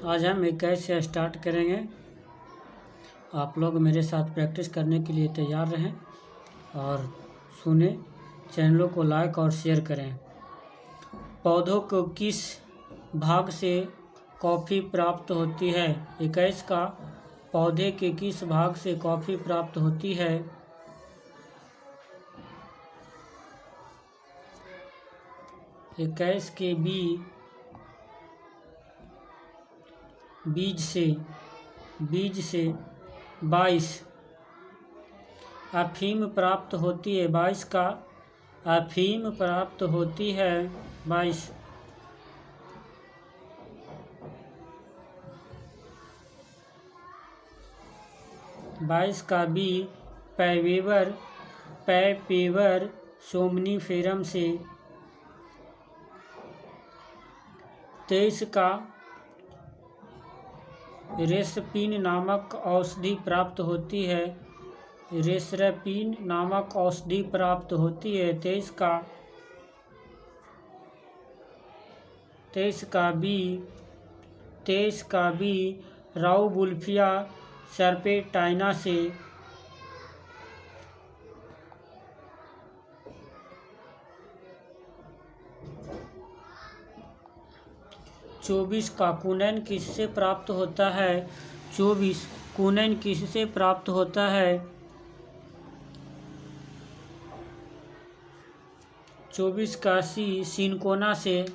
आज हम 21 से स्टार्ट करेंगे। आप लोग मेरे साथ प्रैक्टिस करने के लिए तैयार रहें और सुने। चैनलों को लाइक और शेयर करें। पौधों को किस भाग से कॉफ़ी प्राप्त होती है? 21 का पौधे के किस भाग से कॉफ़ी प्राप्त होती है? इक्कीस के बीज से 22 अफीम प्राप्त होती है। 22 का अफीम प्राप्त होती है। 22 का बी पैपेवर सोमनीफेरम से। 23 का रेसपिन नामक औषधि प्राप्त होती है। रेसरपिन नामक औषधि प्राप्त होती है। 23 का बी राउवुल्फिया सर्पेटाइना से। 24 का कुनैन किससे प्राप्त होता है? 24 कुनैन किससे प्राप्त होता है? 24 का सी सिनकोना से।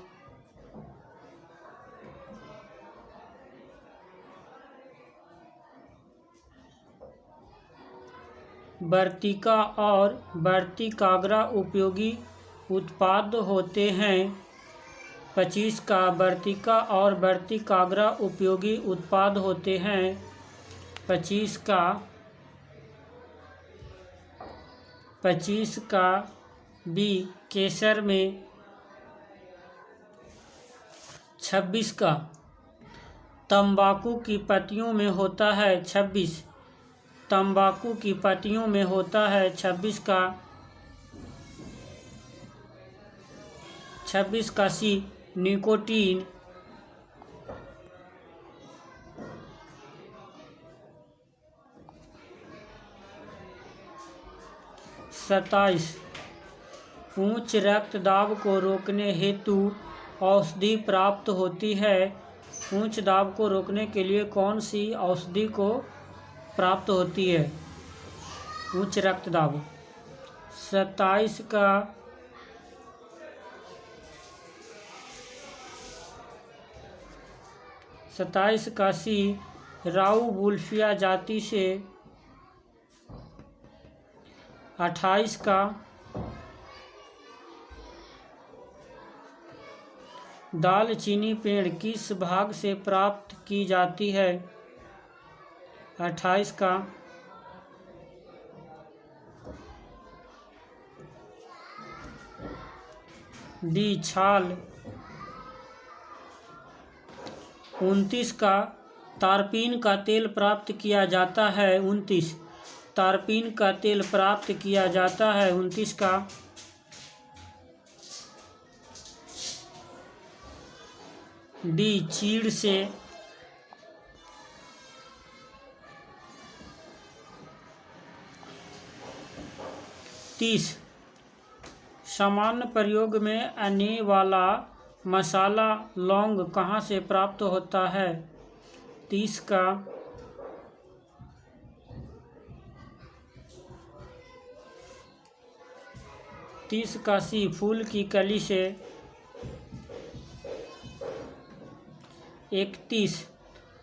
'वर्तिका और वर्तिकाग्रा उपयोगी उत्पाद होते हैं। 25 का वर्तिका और वर्तिकाग्रा उपयोगी उत्पाद होते हैं। 25 का बी केसर में। 26 का तंबाकू की पत्तियों में होता है। 26 तंबाकू की पत्तियों में होता है। 26 का सी निकोटीन। 27 उच्च रक्तदाब को रोकने हेतु औषधि प्राप्त होती है। उच्च दाब को रोकने के लिए कौन सी औषधि को प्राप्त होती है? उच्च रक्तदाब। 27 का सी राउवुल्फिया जाति से। 28 का दालचीनी पेड़ किस भाग से प्राप्त की जाती है? 28 का डी छाल। 29 का तारपीन का तेल प्राप्त किया जाता है। 29 तारपीन का तेल प्राप्त किया जाता है। 29 का डी चीड़ से। 30 सामान्य प्रयोग में आने वाला मसाला लौंग कहाँ से प्राप्त होता है? 30 का सी फूल की कली से। 31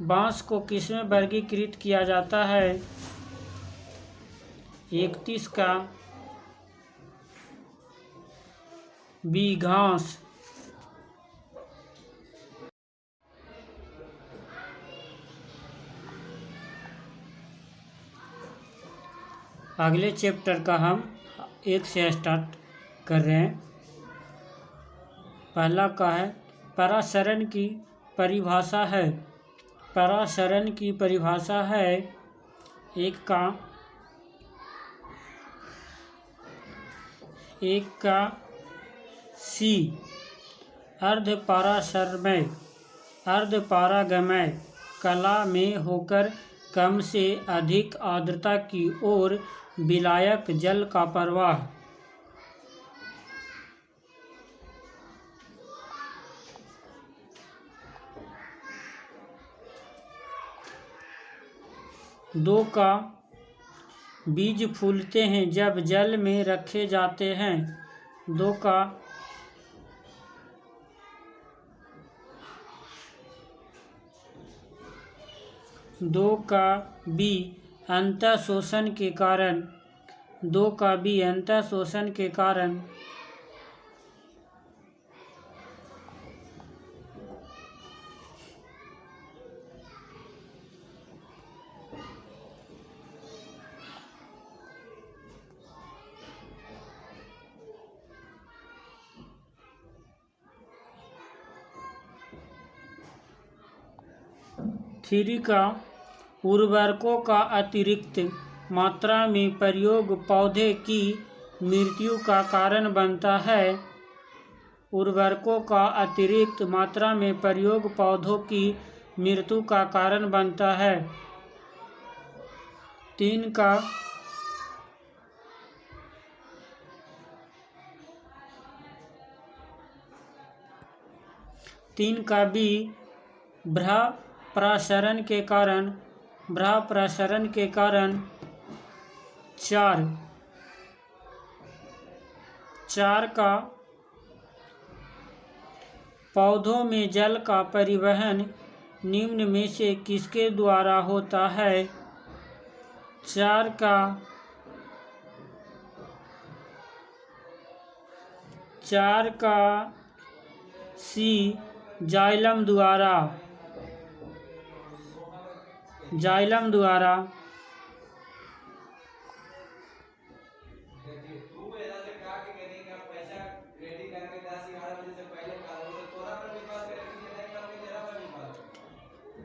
बांस को किसमें वर्गीकृत किया जाता है? 31 का बी घास। अगले चैप्टर का हम 1 से स्टार्ट कर रहे हैं। पहला का है परासरण की परिभाषा है। परासरण की परिभाषा है। एक का सी अर्धपरासरमय अर्धपारगमय कला में होकर कम से अधिक आर्द्रता की ओर विलायक जल का प्रवाह। दो का बीज फूलते हैं जब जल में रखे जाते हैं। दो का बी अंतः शोषण के कारण। दो का बी अंतः शोषण के कारण थ्री का उर्वरकों का अतिरिक्त मात्रा में प्रयोग पौधे की मृत्यु का कारण बनता है। उर्वरकों का अतिरिक्त मात्रा में प्रयोग पौधों की मृत्यु का कारण बनता है। तीन का बी प्रसरण के कारण। चार का पौधों में जल का परिवहन निम्न में से किसके द्वारा होता है। चार का सी जाइलम द्वारा।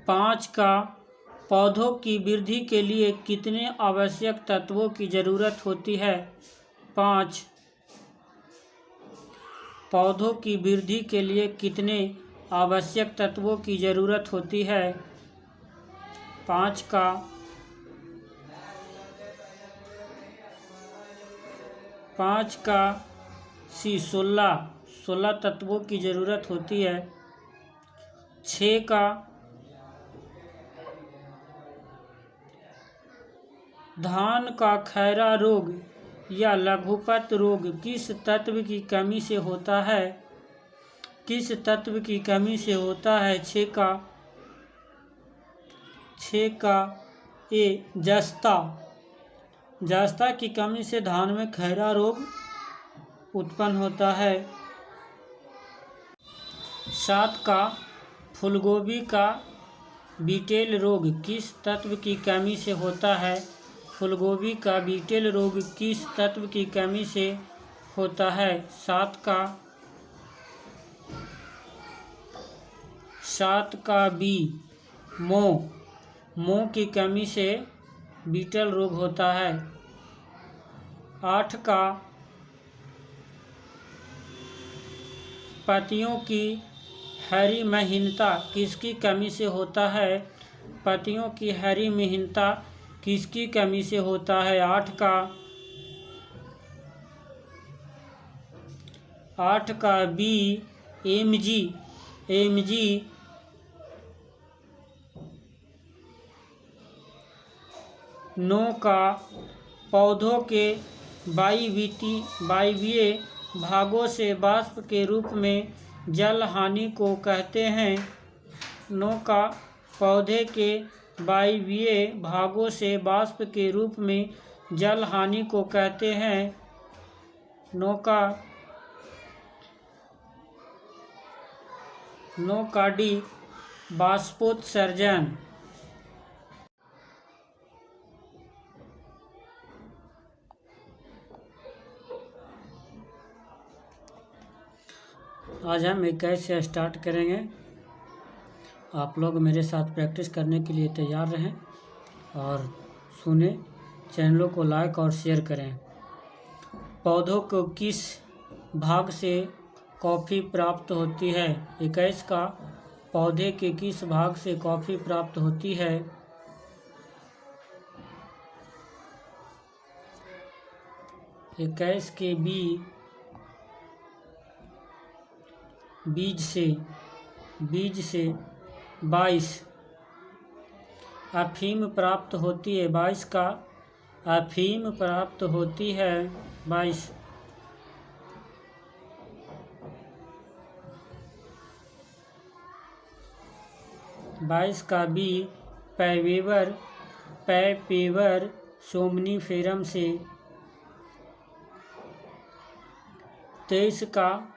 पाँच का पौधों की वृद्धि के लिए कितने आवश्यक तत्वों की जरूरत होती है। पाँच पौधों की वृद्धि के लिए कितने आवश्यक तत्वों की जरूरत होती है। पाँच का सी 16 तत्वों की जरूरत होती है। 6 का धान का खैरा रोग या लघुपत रोग किस तत्व की कमी से होता है। किस तत्व की कमी से होता है। 6 का ए जस्ता की कमी से धान में खैरा रोग उत्पन्न होता है। 7 का फूलगोभी का बीटेल रोग किस तत्व की कमी से होता है। फूलगोभी का बीटेल रोग किस तत्व की कमी से होता है। 7 का बी मोह की कमी से बीटल रोग होता है। 8 का पत्तियों की हरी महीनता किसकी कमी से होता है। पत्तियों की हरी महीनता किसकी कमी से होता है। 8 का बी एमजी 9 का पौधों के वायवीय भागों से वाष्प के रूप में जल हानि को कहते हैं। 9 का पौधे के वायवीय भागों से वाष्प के रूप में जल हानि को कहते हैं। 9 का डी बाष्पोत्सर्जन। आज हम 21 से स्टार्ट करेंगे। आप लोग मेरे साथ प्रैक्टिस करने के लिए तैयार रहें और सुने। चैनलों को लाइक और शेयर करें। पौधों को किस भाग से कॉफ़ी प्राप्त होती है। 21 का पौधे के किस भाग से कॉफी प्राप्त होती है? 21 के बीज से 22 अफीम प्राप्त होती है। 22 का अफीम प्राप्त होती है। 22 का बी पैपेवर सोमनीफेरम से। 23 का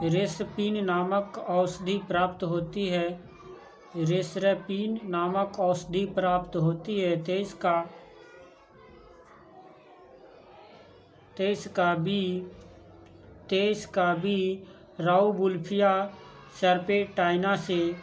रेसपिन नामक औषधि प्राप्त होती है। रेसरपिन नामक औषधि प्राप्त होती है। 23 का बी राउवुल्फिया सर्पेटाइना से।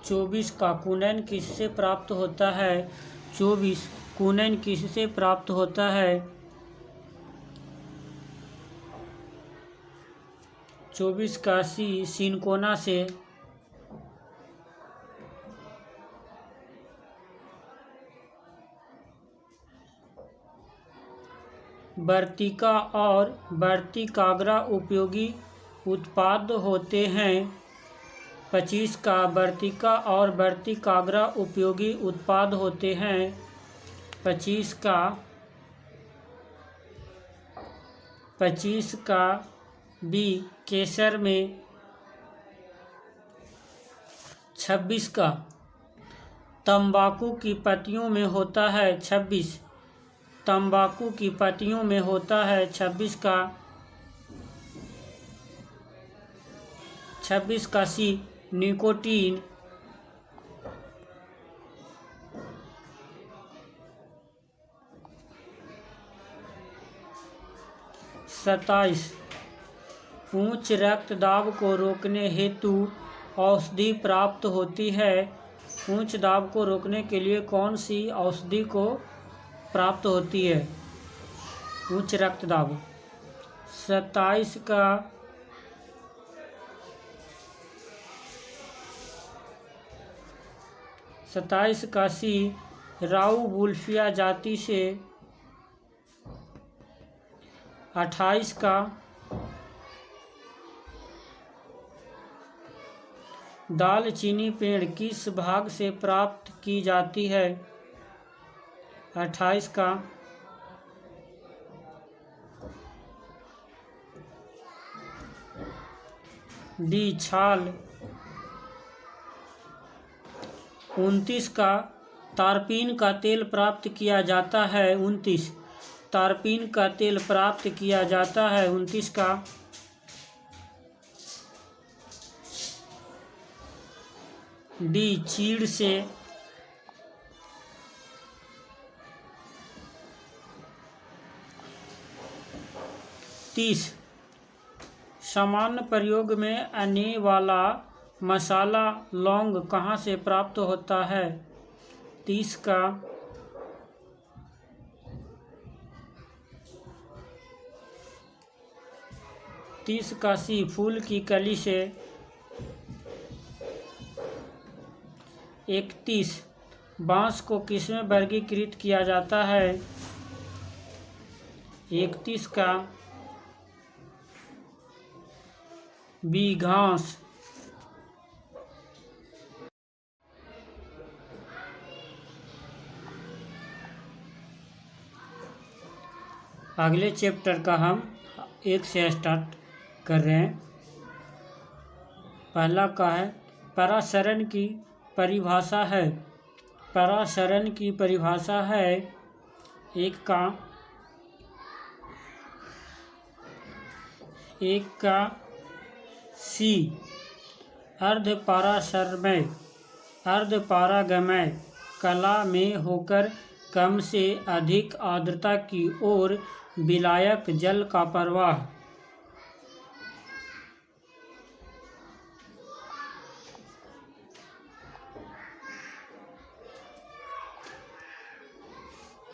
24 का कुनैन किससे प्राप्त होता है? 24 कुनैन किससे प्राप्त होता है? 24 का सी सिनकोना से। 'वर्तिका' और 'वर्तिकाग्रा' उपयोगी उत्पाद होते हैं। 25 का 'वर्तिका' और 'वर्तिकाग्रा' उपयोगी उत्पाद होते हैं। 25 का बी केसर में। 26 का तंबाकू की पत्तियों में होता है। 26 तंबाकू की पत्तियों में होता है। 26 का सी निकोटीन। 27 उच्च रक्तदाब को रोकने हेतु औषधि प्राप्त होती है। उच्च दाब को रोकने के लिए कौन सी औषधि को प्राप्त होती है? उच्च रक्तदाब। 27 का सी राउवुल्फिया जाति से। 28 का दालचीनी पेड़ किस भाग से प्राप्त की जाती है? 28 का डी छाल। 29 का तारपीन का तेल प्राप्त किया जाता है। 29 तारपीन का तेल प्राप्त किया जाता है। 29 का डी चीड़ से। 30 सामान्य प्रयोग में आने वाला मसाला लौंग कहाँ से प्राप्त होता है? 30 का सी फूल की कली से। 31 बांस को किसमें वर्गीकृत किया जाता है? 31 का बी घास। अगले चैप्टर का हम 1 से स्टार्ट कर रहे हैं। पहला का है परासरण की परिभाषा है। परासरण की परिभाषा है। एक का सी अर्धपारगमय कला में होकर कम से अधिक आर्द्रता की ओर विलायक जल का प्रवाह।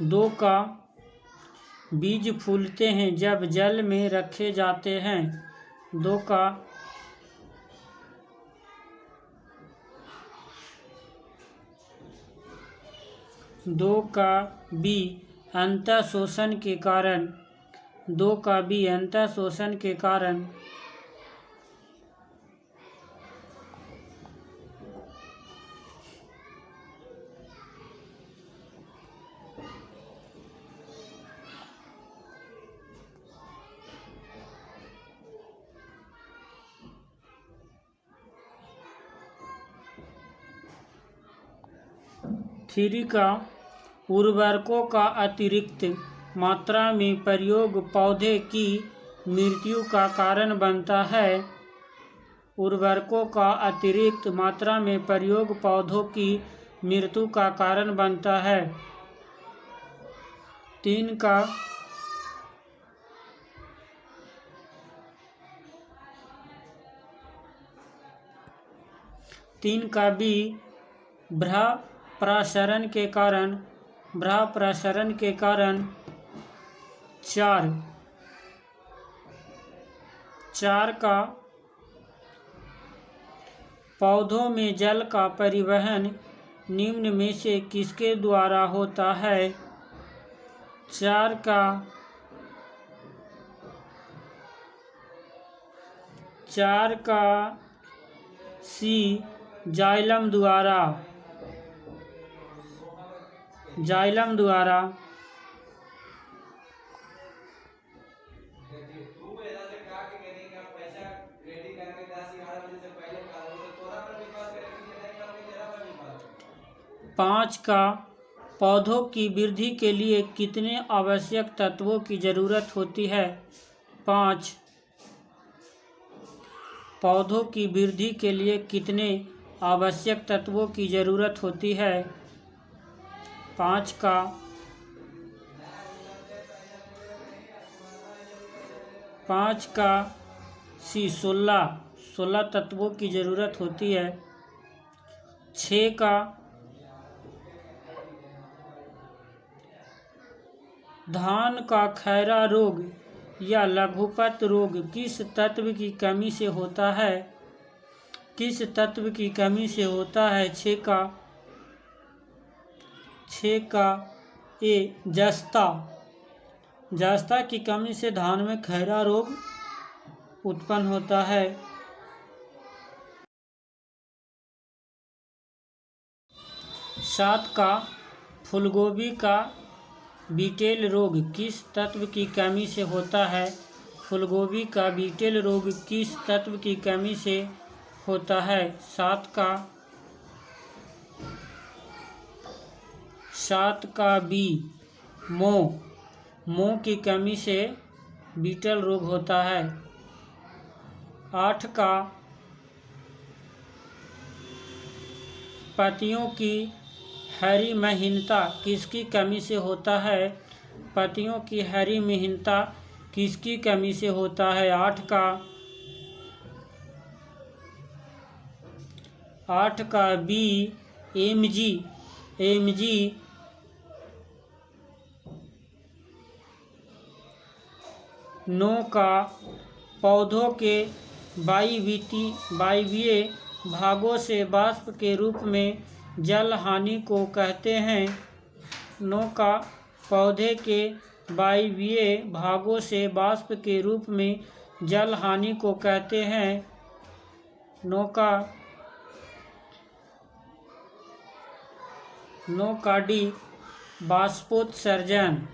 दो का बीज फूलते हैं जब जल में रखे जाते हैं। दो का बी अंतः शोषण के कारण थ्री का उर्वरकों का अतिरिक्त मात्रा में प्रयोग पौधे की मृत्यु का कारण बनता है। उर्वरकों का अतिरिक्त मात्रा में प्रयोग पौधों की मृत्यु का कारण बनता है। तीन का बी भ्राप्रसारण के कारण चार का पौधों में जल का परिवहन निम्न में से किसके द्वारा होता है। चार का सी जाइलम द्वारा। पाँच का पौधों की वृद्धि के लिए कितने आवश्यक तत्वों की जरूरत होती है। पाँच पौधों की वृद्धि के लिए कितने आवश्यक तत्वों की जरूरत होती है। पाँच का सी 16 तत्वों की जरूरत होती है। 6 का धान का खैरा रोग या लघुपत रोग किस तत्व की कमी से होता है। किस तत्व की कमी से होता है। 6 का ए जस्ता की कमी से धान में खैरा रोग उत्पन्न होता है। 7 का फूलगोभी का बीटेल रोग किस तत्व की कमी से होता है। फूलगोभी का बीटेल रोग किस तत्व की कमी से होता है। 7 का बी मोह की कमी से बीटल रोग होता है। 8 का पत्तियों की हरी महीनता किसकी कमी से होता है। पत्तियों की हरी महीनता किसकी कमी से होता है। 8 का बी एमजी 9 का पौधों के वायवीय भागों से वाष्प के रूप में जल हानि को कहते हैं। 9 का पौधे के वायवीय भागों से वाष्प के रूप में जल हानि को कहते हैं। 9 का डी वाष्पोत्सर्जन।